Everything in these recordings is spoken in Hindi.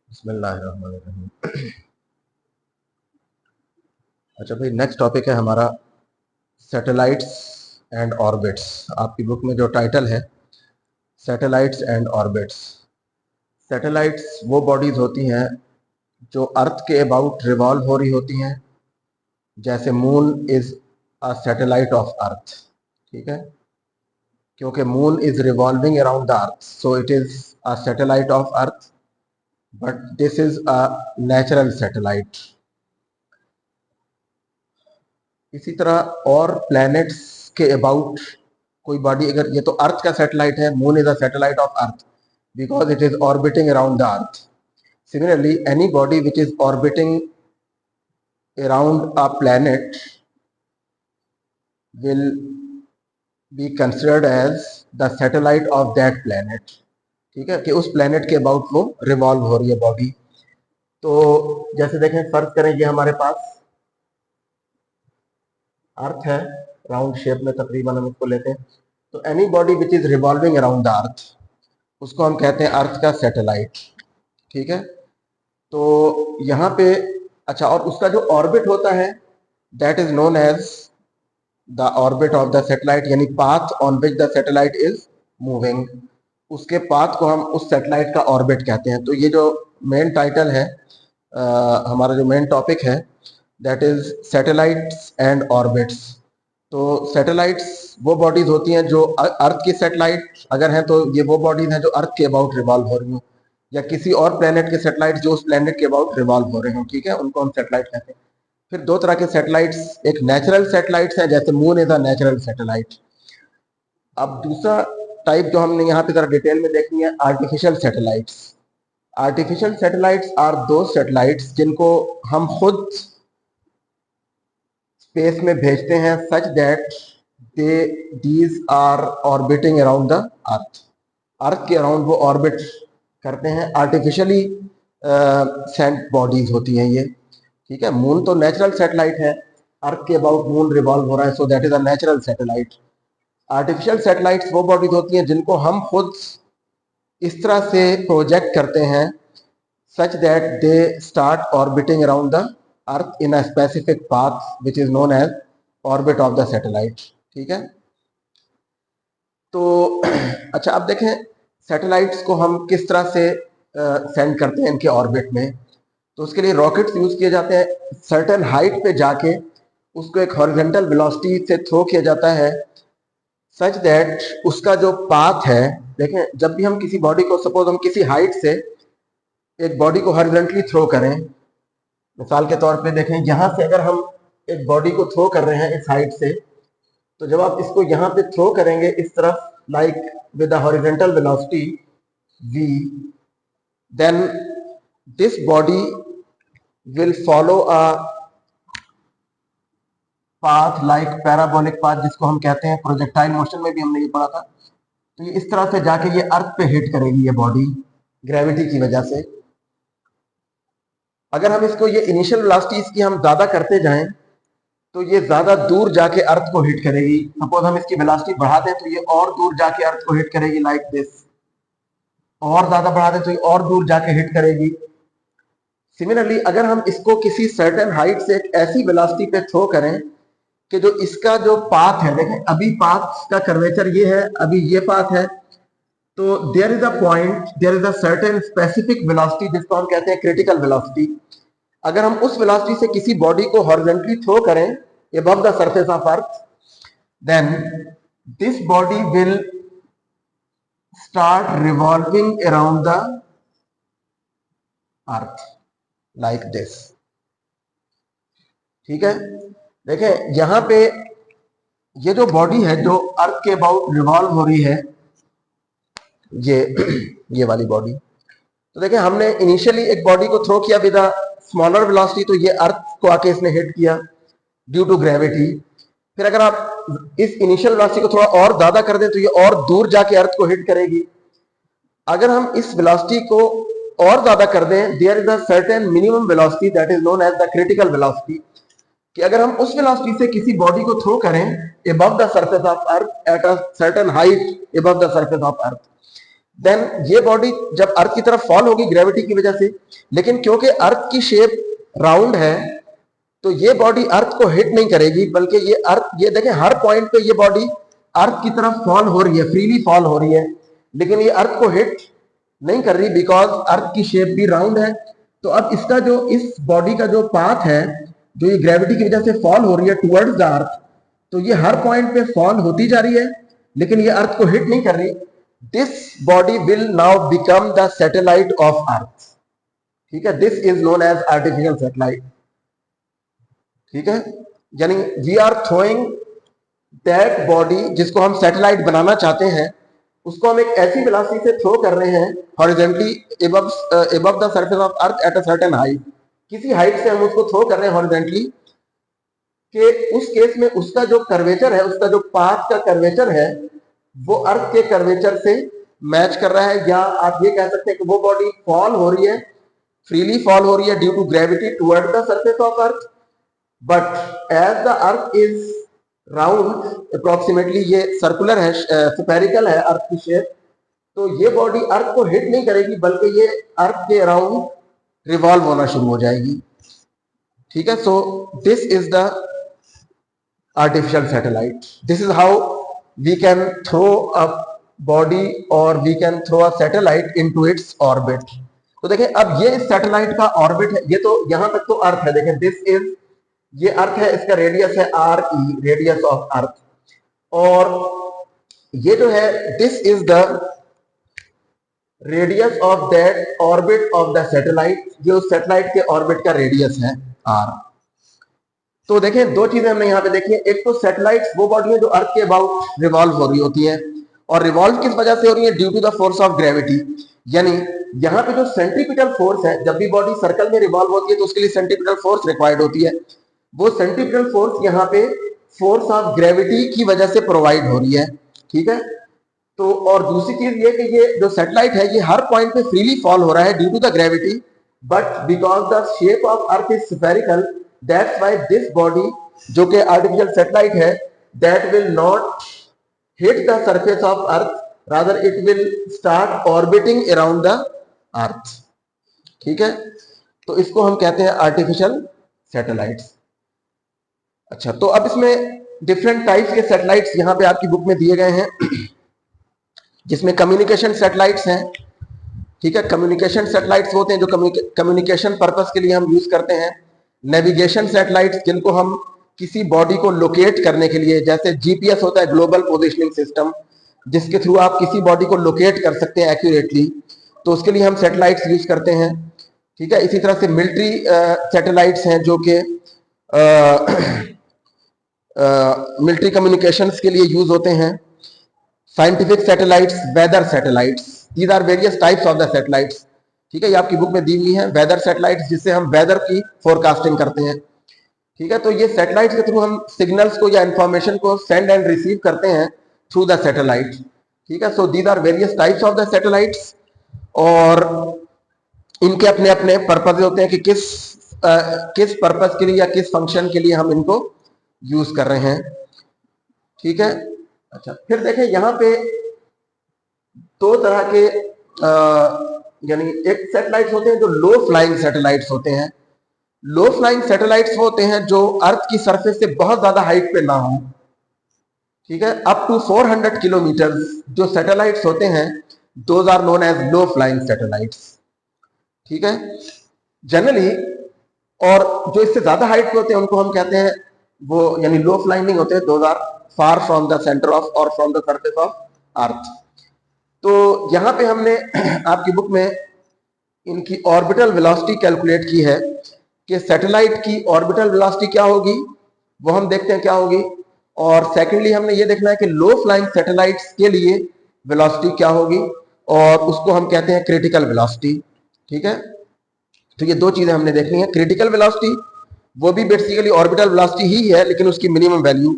बिस्मिल्लाहिर्रहमानिर्रहीम। अच्छा भाई, नेक्स्ट टॉपिक है हमारा सैटेलाइट्स एंड ऑर्बिट्स। आपकी बुक में जो टाइटल है सैटेलाइट्स एंड ऑर्बिट्स। सैटेलाइट्स वो बॉडीज होती हैं जो अर्थ के अबाउट रिवॉल्व हो रही होती हैं, जैसे moon is a satellite of earth. ठीक है, क्योंकि moon is revolving around the earth, so it is a satellite of earth, but this is a natural satellite. इसी तरह और प्लैनेट्स के अबाउट कोई बॉडी, अगर ये तो अर्थ का सैटेलाइट है, moon is a satellite of earth because it is orbiting around the earth. Similarly any body which is orbiting around a planet will be considered as the satellite of that planet। ठीक है, कि उस प्लैनेट के अबाउट वो रिवॉल्व हो रही है बॉडी। तो जैसे देखें, फर्ज करें ये हमारे पास अर्थ है, राउंड शेप में तकरीबन हम इसको लेते हैं, तो any body which is revolving around the अर्थ उसको हम कहते हैं अर्थ का सैटेलाइट। ठीक है, तो यहाँ पे अच्छा, और उसका जो ऑर्बिट होता है that is known as the orbit of the satellite, यानी path on which the satellite is moving. उसके पाथ को हम उस सैटेलाइट का ऑर्बिट कहते हैं। तो ये जो मेन टाइटल है, हमारा जो मेन टॉपिक है that is satellites and orbits. तो सैटेलाइट्स वो बॉडीज होती हैं जो अर्थ की सैटेलाइट अगर हैं तो ये वो बॉडीज हैं जो अर्थ के अबाउट रिवॉल्व हो रही हो, या किसी और प्लेनेट के सैटेलाइट जो उस प्लेनेट के अबाउट रिवॉल्व हो रहे हो। ठीक है, उनको हम सैटेलाइट कहते हैं। फिर दो तरह के सैटेलाइट्स, एक नेचुरल सैटेलाइट्स हैं, जैसे moon is a natural satellite. अब दूसरा टाइप जो हमने यहाँ पे जरा डिटेल में देखनी है, artificial satellites. Artificial satellites are दो सैटेलाइट्स जिनको हम खुद स्पेस में भेजते हैं such that they these are orbiting around the earth. Earth के अराउंड वो ऑर्बिट करते हैं। आर्टिफिशियली सेंट बॉडीज होती हैं ये। ठीक है, मून तो नेचुरल सैटेलाइट है, अर्थ के अबाउट मून रिवॉल्व हो रहा है, सो that is a natural satellite. Artificial satellites वो बॉडीज होती हैं जिनको हम खुद इस तरह से प्रोजेक्ट करते हैं such that they start orbiting around the earth in a specific path which is known as orbit of the satellite। ठीक है, तो अच्छा, अब देखें सैटेलाइट्स को हम किस तरह से सेंड करते हैं इनके ऑर्बिट में। तो उसके लिए रॉकेट्स यूज किए जाते हैं। सर्टेन हाइट पे जाके उसको एक हॉरिजॉन्टल वेलोसिटी से थ्रो किया जाता है सच दैट उसका जो पाथ है, देखें जब भी हम किसी बॉडी को, सपोज हम किसी हाइट से एक बॉडी को हॉरिजॉन्टली थ्रो करें, मिसाल के तौर पे देखें यहाँ से अगर हम एक बॉडी को थ्रो कर रहे हैं इस हाइट से, तो जब आप इसको यहाँ पे थ्रो करेंगे इस तरफ, like with the horizontal velocity v, then this body will follow a path like parabolic path, जिसको हम कहते हैं, प्रोजेक्टाइल मोशन में भी हमने ये पढ़ा था। तो ये इस तरह से जाके ये अर्थ पे हिट करेगी ये बॉडी ग्रेविटी की वजह से। अगर हम इसको ये इनिशियल वेलोसिटी इसकी हम ज्यादा करते जाएं तो ये ज्यादा दूर जाके अर्थ को हिट करेगी। सपोज हम इसकी वेलोसिटी बढ़ा दें तो ये और दूर जाके अर्थ को हिट करेगी लाइक दिस, और ज्यादा बढ़ा दें तो ये और दूर जाके हिट करेगी। सिमिलरली अगर हम इसको किसी सर्टेन हाइट से एक ऐसी वेलोसिटी पे थ्रो करें कि जो इसका जो पाथ है, देखें अभी पाथ का कर्वेचर ये है, अभी ये पाथ है, तो there is a point, there is a certain specific velocity जिसको हम कहते हैं क्रिटिकल वेलोसिटी। अगर हम उस वेलोसिटी से किसी बॉडी को हॉरिजॉन्टली थ्रो करें above the surface of earth, then this body will start revolving around the earth like this। ठीक है, देखें यहां पे ये जो बॉडी है जो अर्थ के अबाउट रिवॉल्व हो रही है, ये वाली बॉडी, तो देखें हमने इनिशियली एक बॉडी को थ्रो किया विद अ स्मॉलर वेलोसिटी, तो ये अर्थ को आके इसने हिट किया ड्यू टू ग्रेविटी। फिर अगर आप इस इनिशियल वेलोसिटी को थोड़ा और ज्यादा कर दें तो ये और दूर जाके अर्थ को हिट करेगी। अगर हम इस वेलोसिटी को और ज्यादा कर दें, there is a certain minimum velocity that is known as the critical velocity, कि अगर हम उस वेलोसिटी से किसी बॉडी को थ्रो करें above the surface of earth at a certain height above the surface of earth, then ये बॉडी जब अर्थ की तरफ फॉल होगी ग्रेविटी की वजह से, लेकिन क्योंकि अर्थ की शेप राउंड है तो ये बॉडी अर्थ को हिट नहीं करेगी, बल्कि ये अर्थ, ये देखें हर पॉइंट पे ये बॉडी अर्थ की तरफ फॉल हो रही है, फ्रीली फॉल हो रही है, लेकिन ये अर्थ को हिट नहीं कर रही बिकॉज अर्थ की शेप भी राउंड है। तो अब इसका जो इस बॉडी का जो पाथ है, जो ये ग्रेविटी की वजह से फॉल हो रही है टुवर्ड्स द अर्थ, तो ये हर पॉइंट पे फॉल होती जा रही है लेकिन ये अर्थ को हिट नहीं कर रही। This body will now become the satellite of earth. ठीक है, this is known as artificial satellite. ठीक है, यानी we are throwing that body जिसको हम सैटेलाइट बनाना चाहते हैं, उसको हम एक ऐसी वेलोसिटी से थ्रो कर रहे हैं horizontally above the surface of earth at a certain height. किसी हाइट से हम उसको थ्रो कर रहे हैं हॉरिजॉन्टली, कि उस केस में उसका जो कर्वेचर है, उसका जो पाथ का कर्वेचर है, वो अर्थ के कर्वेचर से मैच कर रहा है, या आप ये कह सकते हैं कि वो बॉडी फॉल हो रही है, फ्रीली फॉल हो रही है due to gravity toward the surface of earth, but as the earth is round approximately, ये सर्कुलर है, स्फेरिकल है अर्थ की शेप, तो ये बॉडी अर्थ को हिट नहीं करेगी बल्कि ये अर्थ के अराउंड रिवॉल्व होना शुरू हो जाएगी। ठीक है, so this is the artificial satellite. This is how we can throw a body or we can throw a satellite into its orbit. तो देखें अब ये इस सैटेलाइट का ऑर्बिट है, ये तो यहां तक तो अर्थ है, देखें दिस इज, ये अर्थ है, इसका रेडियस है आर ई, रेडियस ऑफ अर्थ, और ये जो है this is the radius of that orbit of the satellite, जो उस सैटेलाइट के ऑर्बिट का रेडियस है आर। तो देखें दो चीजें हमने यहाँ पे देखी है, एक तो सैटेलाइट्स वो बॉडी है जो अर्थ के अबाउट रिवॉल्व हो रही होती है, और रिवॉल्व किस वजह से हो रही है, due to the force of gravity. यानी यहाँ पे जो सेंट्रीपिटल फोर्स है, जब भी बॉडी सर्कल में रिवॉल्व होती है तो उसके लिए सेंट्रीपिटल फोर्स रिक्वायर्ड होती है, वो सेंट्रीपिटल फोर्स यहाँ पे फोर्स ऑफ ग्रेविटी की वजह से प्रोवाइड हो रही है। ठीक है, तो और दूसरी चीज ये कि ये जो सैटेलाइट है ये हर पॉइंट पे फ्रीली फॉल हो रहा है due to the gravity, but because the shape of earth is spherical, that's why this body जो कि आर्टिफिशियल सैटेलाइट है, that will not hit the surface of earth, rather it will start orbiting around the earth. ठीक है, तो इसको हम कहते हैं आर्टिफिशियल सैटेलाइट्स। अच्छा, तो अब इसमें डिफरेंट टाइप्स के सैटेलाइट्स यहां पे आपकी बुक में दिए गए हैं, जिसमें कम्युनिकेशन सैटेलाइट्स हैं। ठीक है, कम्युनिकेशन सैटेलाइट्स होते हैं जो कम्युनिकेशन पर्पस के लिए हम यूज करते हैं। नेविगेशन सैटेलाइट्स जिनको हम किसी बॉडी को लोकेट करने के लिए, जैसे जीपीएस होता है, ग्लोबल पोजिशनिंग सिस्टम, जिसके थ्रू आप किसी बॉडी को लोकेट कर सकते हैं एक्यूरेटली, तो उसके लिए हम सैटेलाइट्स यूज करते हैं। ठीक है, इसी तरह से मिलिट्री सैटेलाइट्स हैं जो कि मिलिट्री कम्युनिकेशंस के लिए यूज होते हैं। Scientific satellites, weather satellites, these are various types of the satellites. ठीक है, ये आपकी बुक में दी हुई है, वेदर सैटेलाइट्स, जिससे हम वेदर की फोरकास्टिंग करते हैं। ठीक है, तो ये सैटेलाइट्स के थ्रू हम सिग्नल्स को या इंफॉर्मेशन को सेंड एंड रिसीव करते हैं थ्रू द सैटेलाइट। ठीक है, so these are various types of the satellites, और इनके अपने अपने पर्पज होते हैं कि किस पर्पज के लिए या किस फंक्शन के लिए हम इनको यूज कर रहे हैं। ठीक है, अच्छा फिर देखें यहाँ पे दो तरह के यानी एक सैटेलाइट्स होते हैं जो लो फ्लाइंग सैटेलाइट्स होते हैं। लो फ्लाइंग सैटेलाइट्स होते हैं जो अर्थ की सरफेस से बहुत ज्यादा हाइट पे ना हो। ठीक है, अप टू 400 किलोमीटर जो सैटेलाइट्स होते हैं, those are known as low flying satellites. ठीक है, जनरली, और जो इससे ज्यादा हाइट पे होते हैं उनको हम कहते हैं वो यानी लो फ्लाइंग नहीं होते, those are far from the centre of और from the surface of earth. तो यहां पे हमने आपकी बुक में इनकी ऑर्बिटल वेलोसिटी कैलकुलेट की है कि सैटेलाइट की ऑर्बिटल वेलोसिटी क्या होगी, वो हम देखते हैं क्या होगी, और सेकेंडली हमने ये देखना है कि लो फ्लाइंग सैटेलाइट्स के लिए वेलोसिटी क्या होगी, और उसको हम कहते हैं क्रिटिकल वेलोसिटी। ठीक है, तो ये दो चीजें हमने देखनी है। क्रिटिकल वेलोसिटी वो भी बेसिकली ऑर्बिटल वेलोसिटी ही है लेकिन उसकी मिनिमम वैल्यू,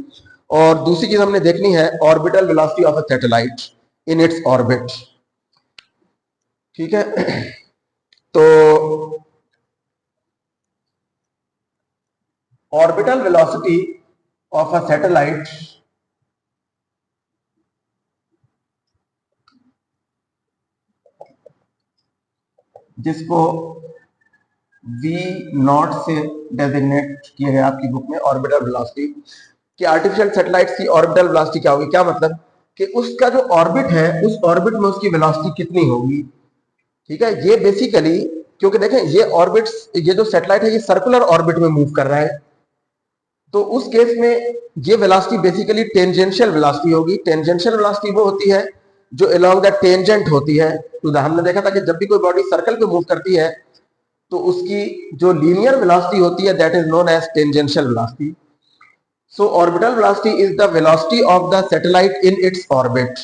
और दूसरी चीज हमने देखनी है orbital velocity of a satellite in its orbit. ठीक है, तो orbital velocity of a satellite जिसको V नॉट से डेजिग्नेट किया गया आपकी बुक में, ऑर्बिटल वेलोसिटी। कि आर्टिफिशियल सैटेलाइट की ऑर्बिटल वेलोसिटी क्या होगी, क्या मतलब कि उसका जो ऑर्बिट है उस ऑर्बिट में उसकी वेलोसिटी कितनी होगी। ठीक है, ये बेसिकली, क्योंकि देखें ये ऑर्बिट्स, ये जो सैटेलाइट है ये सर्कुलर ऑर्बिट में मूव कर रहा है, तो उस केस में ये वेलोसिटी बेसिकली टेंजेंशियल वेलोसिटी होगी। टेंजेंशियल वेलोसिटी वो होती है जो अलोंग द टेंजेंट होती है। तो हमने देखा था कि जब भी कोई बॉडी सर्कल पे मूव करती है तो उसकी जो लीनियर वेलोसिटी होती है that is known as tangential velocity. So orbital velocity is the velocity of the satellite in its orbit.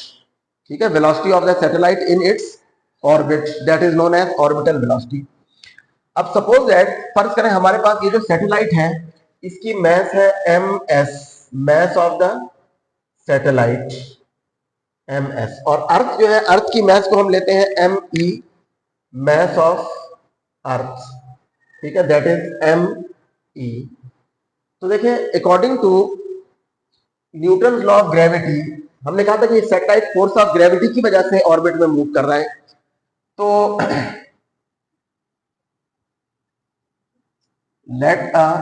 ठीक है, velocity of the satellite in its orbit that is known as orbital velocity. अब सपोज दैट फर्ज करें हमारे पास ये जो सैटेलाइट है इसकी मैस है ms, mass of the satellite ms, और अर्थ जो है, अर्थ की मैस को हम लेते हैं me, मैस ऑफ अर्थ। ठीक है, दैट इज me। तो देखिए according to Newton law of gravity, हमने कहा था कि सैटेलाइट फोर्स ऑफ ग्रेविटी की वजह से ऑर्बिट में मूव कर रहा है। तो let a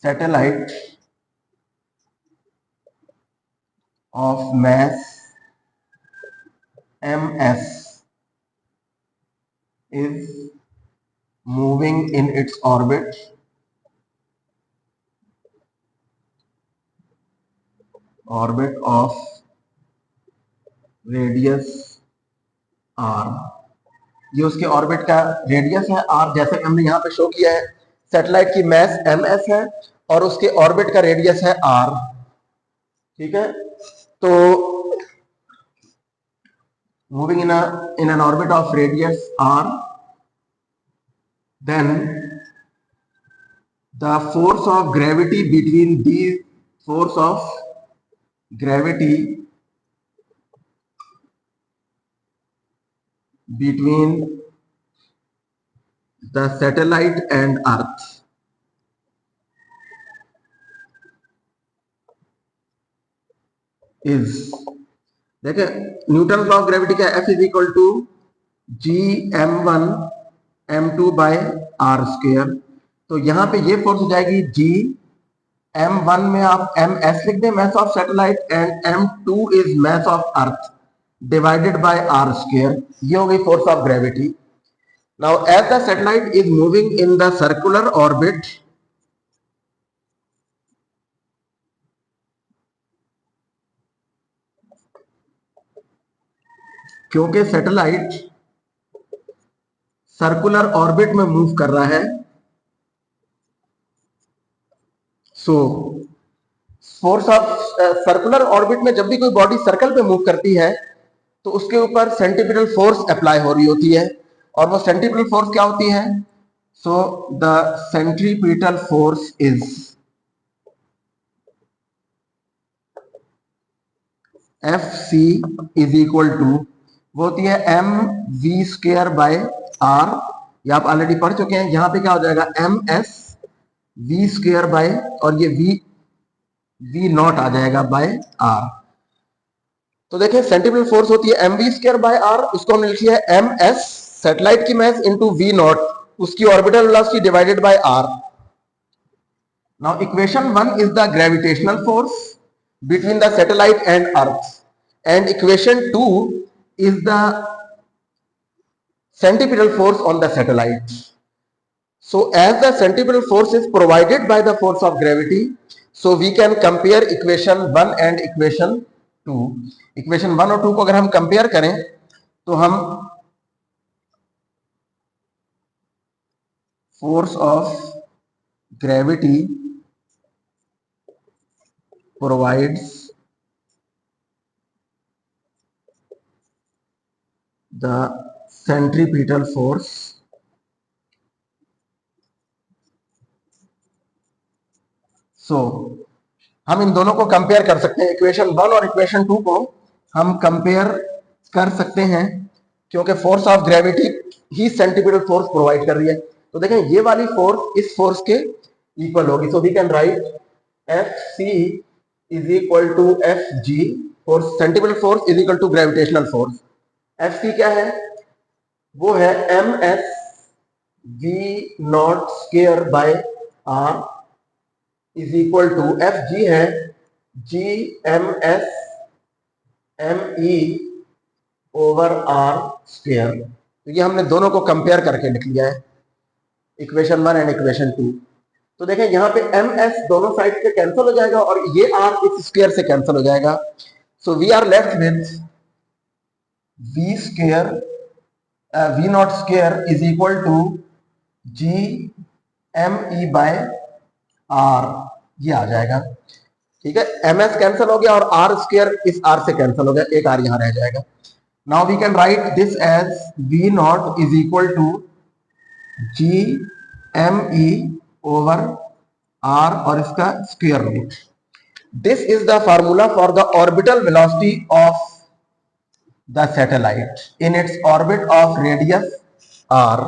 satellite of mass ms is moving in its orbit of radius r। ये उसके ऑर्बिट का रेडियस है r, जैसे हमने यहां पे शो किया है। सैटेलाइट की मैस ms है और उसके ऑर्बिट का रेडियस है r। ठीक है, तो moving in an orbit of radius r, then the force of gravity between these force of gravity between the satellite and earth is, देखिए न्यूटन लॉ ऑफ ग्रेविटी का F is equal to Gm1m2 by r square. तो यहां पे ये फोर्स हो जाएगी Gm1 में आप ms लिख दें, mass of satellite, and m2 is mass of earth divided by r square. ये हो गई force of gravity. Now as the satellite is moving in the circular orbit, क्योंकि सैटेलाइट सर्कुलर ऑर्बिट में मूव कर रहा है, so force of circular orbit में जब भी कोई बॉडी सर्कल पे मूव करती है तो उसके ऊपर सेंट्रीपिटल फोर्स अप्लाई हो रही होती है, और वो सेंट्रीपिटल फोर्स क्या होती है, so the centripetal force is Fc is equal to, वो होती है mv स्क्वायर बाय r। ये आप ऑलरेडी पढ़ चुके हैं। यहां पे क्या हो जाएगा ms v स्क्वायर बाय, और ये v नॉट आ जाएगा बाय r। तो देखिए सेंट्रीपिटल फोर्स होती है mv स्क्वायर बाय r, उसको हमने लिखी है ms सैटेलाइट की मैस इनटू v नॉट, उसकी orbital velocity divided by r। Now equation 1 is the gravitational force between the satellite and earth, and equation 2 is the centripetal force on the satellite. So as the centripetal force is provided by the force of gravity, so we can compare equation 1 and equation 2। equation 1 और 2 को अगर हम कंपेयर करें तो हम force of gravity provides the centripetal force so हम इन दोनों को कंपेयर कर सकते हैं। इक्वेशन 1 और इक्वेशन 2 को हम कंपेयर कर सकते हैं क्योंकि force of gravity he centripetal force provide कर रही है। तो देखें ये वाली फोर्स इस फोर्स के इक्वल होगी, so we can write Fc is equal to Fg, force centripetal force is equal to gravitational force. Fc क्या है, वो है msv0 स्क्वायर/r इज इक्वल टू fg है gms/me/r²। तो ये हमने दोनों को कंपेयर करके लिख लिया है, इक्वेशन 1 एंड इक्वेशन 2। तो देखें यहाँ पे ms दोनों साइड से कैंसिल हो जाएगा और ये r इस स्क्वायर से कैंसिल हो जाएगा। So we are left with v0 square is equal to gme/r, ये आ जाएगा। ठीक है, ms कैंसिल हो गया और r स्क्वायर इस r से कैंसिल हो गया, एक r यहां रह जाएगा। Now we can write this as v0 is equal to gme/r और इसका square root. This is the formula for the orbital velocity of the satellite in its orbit of radius r।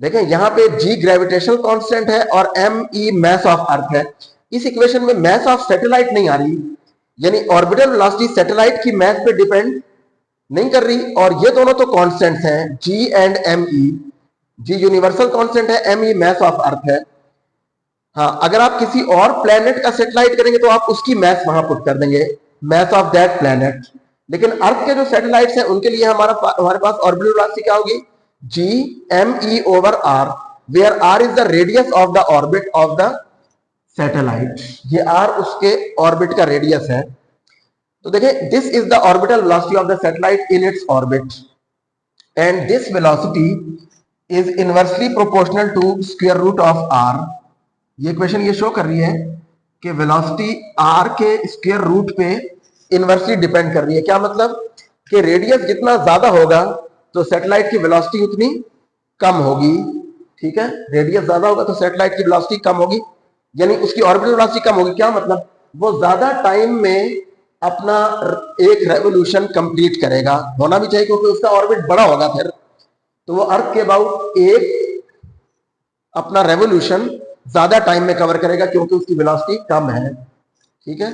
देखें यहां पे g ग्रेविटेशनल कांस्टेंट है और me मास ऑफ अर्थ है। इस इक्वेशन में मास ऑफ सैटेलाइट नहीं आ रही, यानी ऑर्बिटल वेलोसिटी सैटेलाइट की मास पे डिपेंड नहीं कर रही, और ये दोनों तो कांस्टेंट्स हैं g and me। g universal constant है, me मास ऑफ अर्थ है। हाँ, अगर आप किसी और प्लेनेट का सैटेलाइट करेंगे तो आप उसकी मास वहां पुट कर देंगे, मास ऑफ दैट प्लेनेट। लेकिन अर्थ के जो सैटेलाइट्स हैं उनके लिए हमारे पास ऑर्बिटल वेलोसिटी क्या होगी, gme/r, where r is the radius of the orbit of the satellite. ये r उसके ऑर्बिट का रेडियस है। तो देखिए, this is the orbital velocity of the satellite in its orbit and this velocity is inversely proportional to square root of r। ये इक्वेशन ये शो कर रही है कि वेलोसिटी r के स्क्वायर रूट पे इनवर्सली डिपेंड कर रही है। क्या मतलब कि रेडियस जितना ज्यादा होगा तो सैटेलाइट की वेलोसिटी उतनी कम होगी। ठीक है, रेडियस ज्यादा होगा तो सैटेलाइट की वेलोसिटी कम होगी, यानी उसकी ऑर्बिटल वेलोसिटी कम होगी। क्या मतलब, वो ज्यादा टाइम में अपना एक रेवोल्यूशन कंप्लीट करेगा, होना भी चाहिए क्योंकि उसका ऑर्बिट बड़ा होगा फिर। तो वो अर्थ के अबाउट एक अपना रेवोल्यूशन ज्यादा टाइम में कवर करेगा क्योंकि उसकी वेलोसिटी कम है। ठीक है,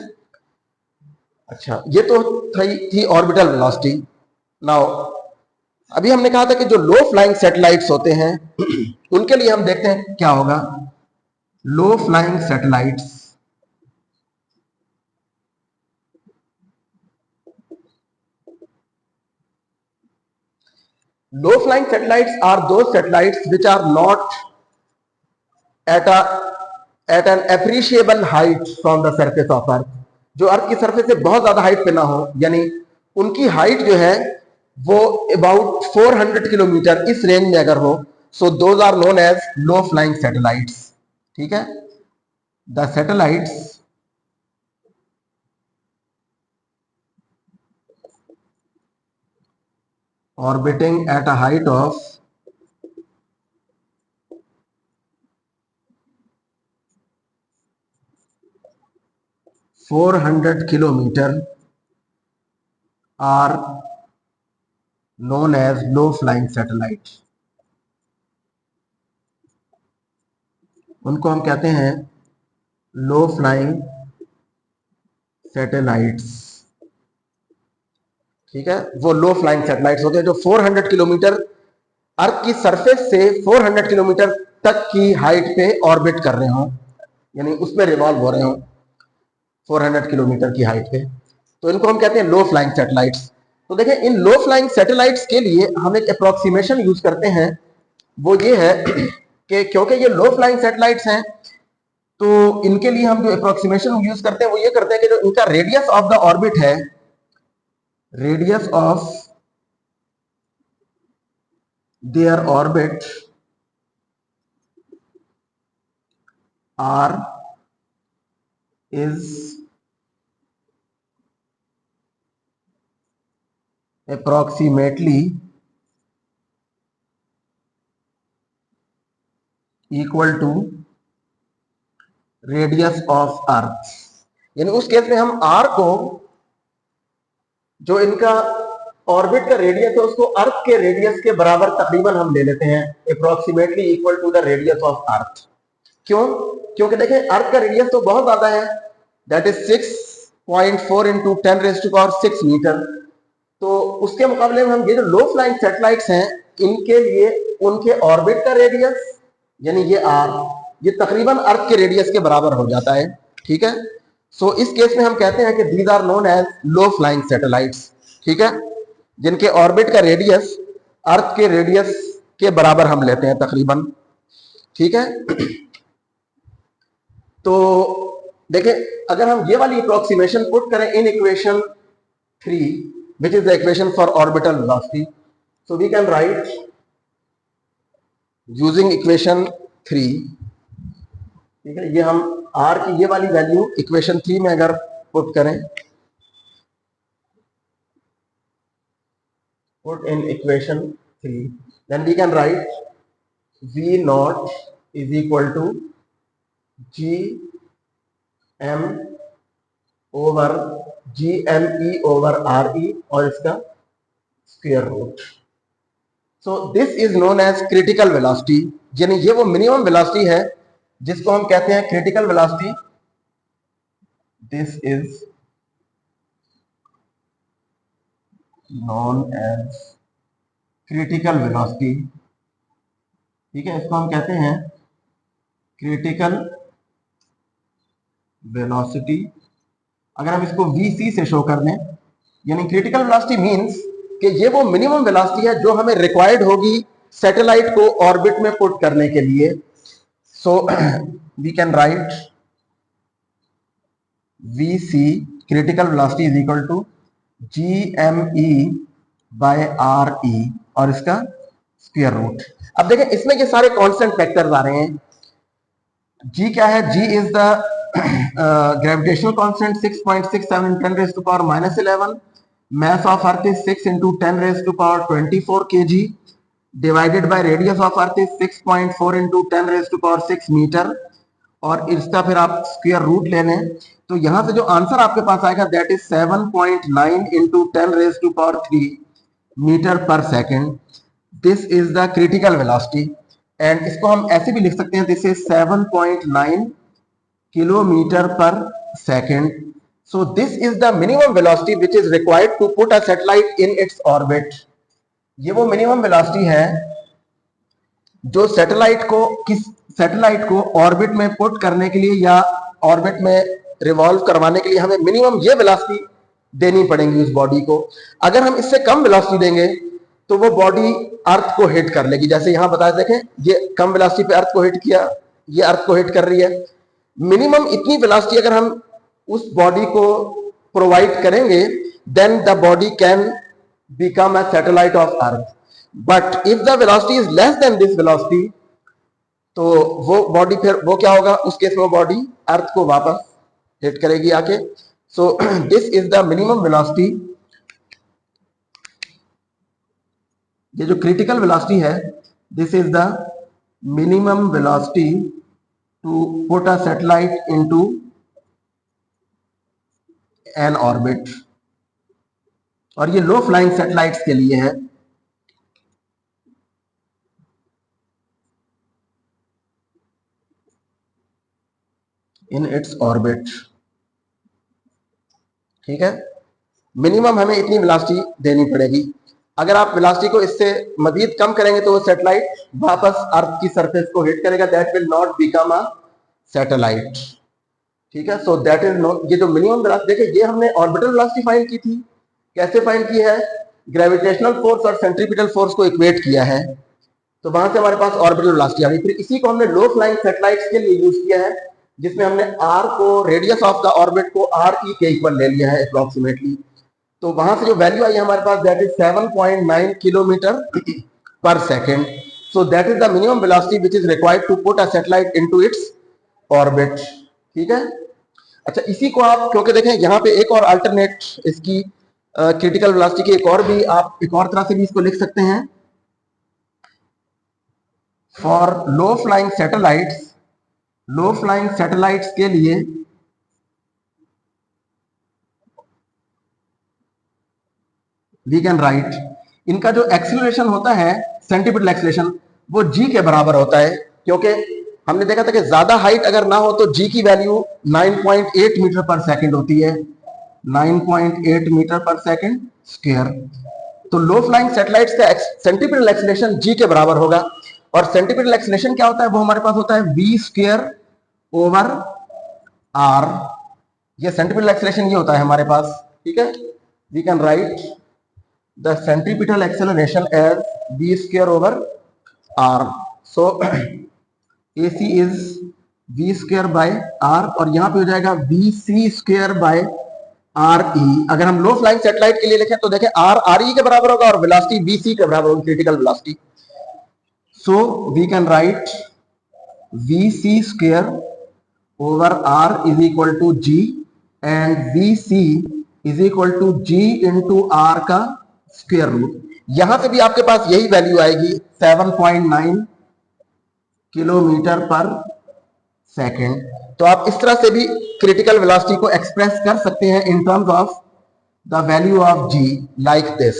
अच्छा, ये तो थी ऑर्बिटल वेलोसिटी। नाउ अभी हमने कहा था कि जो लो फ्लाइंग सैटेलाइट्स होते हैं उनके लिए हम देखते हैं क्या होगा। Low flying satellites, low flying satellites are those satellites which are not at an appreciable height from the surface of earth। जो अर्थ की सरफेस से बहुत ज्यादा हाइट पे ना हो, यानी उनकी हाइट जो है वो अबाउट 400 किलोमीटर इस रेंज में अगर हो, so those are known as low flying satellites. ठीक है, the satellites orbiting at a height of 400 kilometer are known as low flying satellite। उनको हम कहते हैं लो फ्लाइंग सैटेलाइट्स। ठीक है, वो लो फ्लाइंग सैटेलाइट्स होते हैं जो 400 किलोमीटर अर्थ की सरफेस से 400 किलोमीटर तक की हाइट पे ऑर्बिट कर रहे हो, यानी उसमें रिवॉल्व हो रहे हो 400 किलोमीटर की हाइट पे, तो इनको हम कहते हैं लो फ्लाइंग सैटेलाइट्स। तो देखें, इन लो फ्लाइंग सैटेलाइट्स के लिए हम एक अप्रोक्सीमेशन यूज करते हैं, वो ये है कि क्योंकि ये लो फ्लाइंग सैटेलाइट्स हैं तो इनके लिए हम जो अप्रोक्सीमेशन यूज करते हैं वो ये करते हैं कि जो इनका रेडियस ऑफ द ऑर्बिट है, radius of their orbit are is approximately equal to radius of earth. यानी उस केस में हम r को, जो इनका ऑर्बिट का रेडियस है, उसको अर्थ के रेडियस के बराबर तकरीबन हम ले लेते हैं, approximately equal to the radius of earth. क्यों? क्योंकि देखें, अर्थ का रेडियस तो बहुत ज्यादा है, दैट इज 6.4 इंटू 10⁻⁶ मीटर। तो उसके मुकाबले में हम ये जो लो फ्लाइंग सैटेलाइट्स हैं इनके लिए उनके ऑर्बिट का रेडियस यानी ये आर, ये तकरीबन अर्थ के रेडियस के बराबर हो जाता है। ठीक है, सो इस केस में हम कहते हैं कि these are known as low flying satellites. ठीक है, जिनके ऑर्बिट का रेडियस अर्थ के रेडियस के बराबर हम लेते हैं तकरीबन। ठीक है, तो देखें, अगर हम ये वाली अप्रोक्सीमेशन पुट करें in equation 3 which is the equation for orbital velocity, so we can write using equation 3। ठीक है, ये हम r की ये वाली वैल्यू इक्वेशन 3 में अगर पुट करें, put in equation 3, then we can write v naught is equal to g m over G M E over R E और इसका square root. So this is known as critical velocity, यानी ये वो मिनिमम वेलोसिटी है जिसको हम कहते हैं critical velocity. This is known as critical velocity. ठीक है, इसको हम कहते हैं क्रिटिकल वेलोसिटी। अगर हम इसको VC से शो कर दें, यानी क्रिटिकल वेलोसिटी मींस कि ये वो मिनिमम वेलोसिटी है जो हमें रिक्वायर्ड होगी सैटेलाइट को ऑर्बिट में पुट करने के लिए। So we can write VC critical velocity is equal to GME by RE और इसका स्क्वायर रूट। अब देखें, इसमें ये सारे कांस्टेंट फैक्टर्स आ रहे हैं। G क्या है? G is the gravitational constant 6.67 in 10 raised to power minus 11. Mass of Earth is 6 into 10 raised to power 24 kg divided by radius of Earth is 6.4 into 10 raised to power 6 metre. और इसका फिर आप स्क्वायर रूट ले लें तो यहां से जो आंसर आपके पास आएगा that is 7.9 into 10 raised to power 3 metre per second. This is the critical velocity and इसको हम ऐसे भी लिख सकते हैं, this is 7.9 kilometre per second. So this is the minimum velocity which is required to put a satellite in its orbit. ये वो मिनिमम वेलोसिटी है जो सैटेलाइट को ऑर्बिट में पुट करने के लिए या ऑर्बिट में रिवॉल्व करवाने के लिए हमें मिनिमम ये वेलोसिटी देनी पड़ेगी उस बॉडी को। अगर हम इससे कम वेलोसिटी देंगे तो वो बॉडी अर्थ को हिट कर लेगी। जैसे यहां बताया, देखें, ये कम वेलोसिटी पे अर्थ को हिट किया, ये अर्थ को हिट कर रही है। मिनिमम इतनी वेलोसिटी अगर हम उस बॉडी को प्रोवाइड करेंगे then the body can become a satellite of earth. But if the velocity is less than this velocity तो वो बॉडी फिर वो क्या होगा, उस केस में वो बॉडी अर्थ को वापस हिट करेगी आके। सो this is the minimum velocity. ये जो क्रिटिकल वेलोसिटी है, this is the minimum velocity to put a satellite into an orbit। और ये लो फ्लाइंग सैटेलाइट्स के लिए है। इन इट्स ऑर्बिट। ठीक है, मिनिमम हमें इतनी वेलोसिटी देनी पड़ेगी। अगर आप वेलोसिटी को इससे मजीद कम करेंगे तो वो सैटेलाइट वापस अर्थ की सरफेस को हिट करेगा, that will not become a satellite. ठीक है, सो दैट इज नॉट, ये जो मिनिमम वेलोसिटी, देखिए ये हमने ऑर्बिटल वेलोसिटी फाइंड की थी। कैसे फाइंड की है? ग्रेविटेशनल फोर्स और सेंट्रीपिटल फोर्स को इक्वेट किया है, तो वहां से हमारे पास ऑर्बिटल वेलोसिटी आ गई। फिर इसी को हमने लो फ्लाइंग सैटेलाइट्स के लिए यूज किया है, जिसमें हमने आर को, रेडियस ऑफ द ऑर्बिट को RE के इक्वल ले लिया है अप्रोक्सीमेटली। तो वहां से जो वैल्यू आई हमारे पास that is 7.9 kilometre per second. So that is the minimum velocity which is required to put a satellite into its orbit. ठीक है, अच्छा, इसी को आप, क्योंकि देखें यहाँ पे एक और अल्टरनेट इसकी क्रिटिकल वेलोसिटी की आप एक और तरह से भी इसको लिख सकते हैं। फॉर लो फ्लाइंग सैटेलाइट्स के लिए वी कैन राइट, इनका जो एक्सीलरेशन होता है सेंटीपिटल एक्सीलरेशन वो g के बराबर होता है, क्योंकि हमने देखा था कि ज्यादा हाइट अगर ना हो तो g की वैल्यू 9.8 मीटर पर सेकंड होती है, 9.8 मीटर पर सेकंड स्क्वायर। तो लो फ्लाइंग सैटेलाइट्स का सेंटीपिटल एक्सेलरेशन जी के बराबर होगा, और सेंटीपिटल एक्सेलरेशन क्या होता है, वो हमारे पास होता है v स्क्वायर ओवर आर। ये सेंटीपिटल एक्सेलरेशन ये होता है हमारे पास, ठीक है। We can write the centripetal acceleration as v square over r. So AC is v square by r, और यहां पे हो जाएगा vc square by r e. अगर हम लो फ्लाइंग सैटेलाइट के लिए लिखें तो देखें आर आर ई के बराबर होगा और वेलोसिटी vc के बराबर होगी, critical velocity. So we can write vc square over r is equal to g, and vc is equal to g into r का स्क्वायर रूट। यहां से भी आपके पास यही वैल्यू आएगी 7.9 किलोमीटर पर सेकेंड। तो आप इस तरह से भी क्रिटिकल वेलोसिटी को एक्सप्रेस कर सकते हैं in terms of the value of g, like this,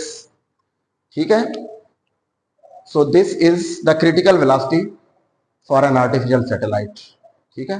ठीक है। So this is the critical velocity for an artificial satellite, ठीक है।